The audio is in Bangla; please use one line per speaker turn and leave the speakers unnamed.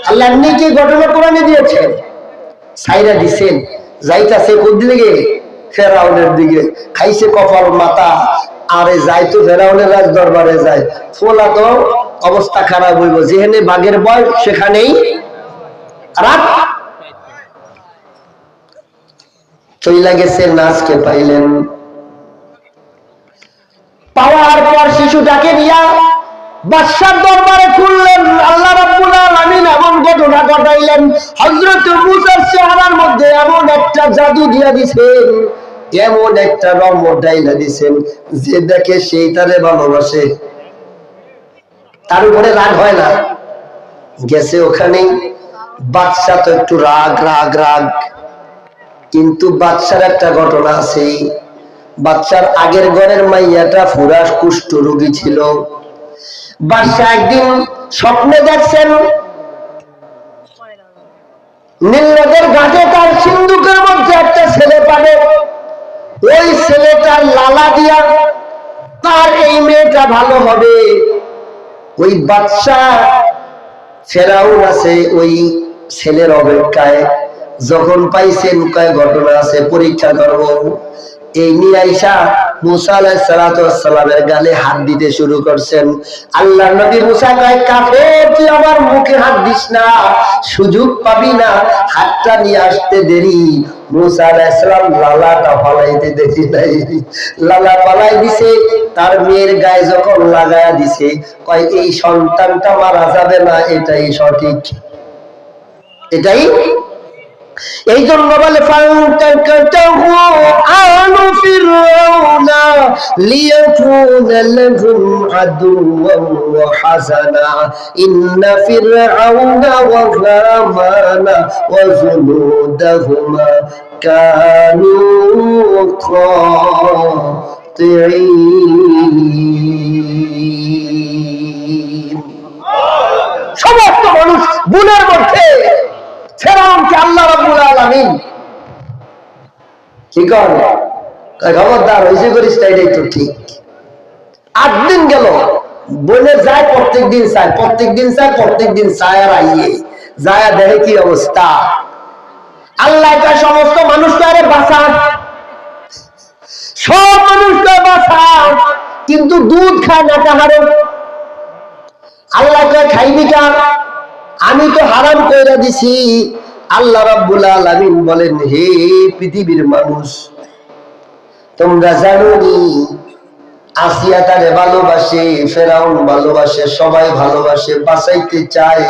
আল্লাহ এমনি কি ঘটনা কোরআনে দিয়েছেন, সাইরা দিছেন, যাইতাছে কোন দিকে? ফেরাউনের দিকে। খাইছে কপাল মাথা, আরে যাই তো ফেরাউনের রাজ দরবারে যায়। ফোলা তো অবস্থা খারাপ হইব, যেখানে বাঘের ভয় সেখানেই রাত। চইলা গেছে, নাচকে পাইলেন। পাওয়ার পর শিশুটাকে নিয়া বাদশার দরবারে খুললেন। আল্লাহ রাব্বুল আলামিন এমন ঘটনা ঘটাইলেন, হযরত মুসার চেহারার মধ্যে এমন একটা জাদু দিয়া দিছেন, এমন একটা রং ডাইলা দিছেন, যে দেখে সেই তারে ভালোবাসে, তার উপরে রাগ হয় না। গেছে ওখানে, বাদশা তো একটু রাগ রাগ রাগ, কিন্তু বাদশার একটা ঘটনা আছে। বাদশার আগের ঘরের মাইয়াটা ফুরাস কুষ্ঠ রোগী ছিল। বাদশা একদিন স্বপ্নে দেখছেন নীল নদের ঘাটে তার সিন্ধুকের মধ্যে একটা ছেলে পাবে, ওই ছেলেটার লালা দিয়া তার এই মেয়েটা ভালো হবে। ওই বাদশা ফেরাউন আছে ওই ছেলের অপেক্ষায়। যখন পাইছেন কয় ঘটনা আছে, পরীক্ষা করব, এই নিয়ে আইসা মুসা আলাইহিস সালাতু ওয়াস সালামের গালে হাত দিতে শুরু করছেন। আল্লাহর নবী মুসা কয়, কাফের, তুই আমার মুখে হাত দিস না, সুযোগ পাবি না। হাতটা নিয়ে আসতে দেরি, মুসা আলাইহিস সালাম লালাটা ফালাইতে দেখি নাই, লালা ফালাই দিছে। তার মেয়ের গায়ে যখন লাগায়া দিছে, কয় এই সন্তানটা মারা যাবে না, এটাই সঠিক, এটাই। এই জন্য বলে ফান্তাকাতাহু আলু ফিরআউনা লিয়াকুনা লাহুম আদুওয়ান ওয়া হাযানা ইন্না ফিরআউনা ওয়া হামানা ওয়া জুনুদাহুমা কানু খাতিঈন। সমস্ত মানুষ গুনার মধ্যে, ফেরাউনকে আল্লাহ রাব্বুল আলামিন কি করে? খবরদার হইছে করিস না, এটাই তো ঠিক। 8 দিন গেল, বলে যায় প্রত্যেকদিন চায়, প্রত্যেকদিন চায়, প্রত্যেকদিন চায়, আর আইয়ে যায় দেখে কি অবস্থা। আল্লাহ তার সমস্ত মানুষকে আরে বাঁচান, সব মানুষকে বাঁচান, কিন্তু দুধ খায় না কাহারো। আল্লাহকে খাইবি কা? আমি তো হারাম কইরা দিছি। আল্লাহ রাব্বুল আলামিন বলেন, হে পৃথিবীর মানুষ, তোমরা জানো নি আসিয়া তারে ভালোবাসে, ফেরাউন ভালোবাসে, সবাই ভালোবাসে, বাঁচাইতে চায়।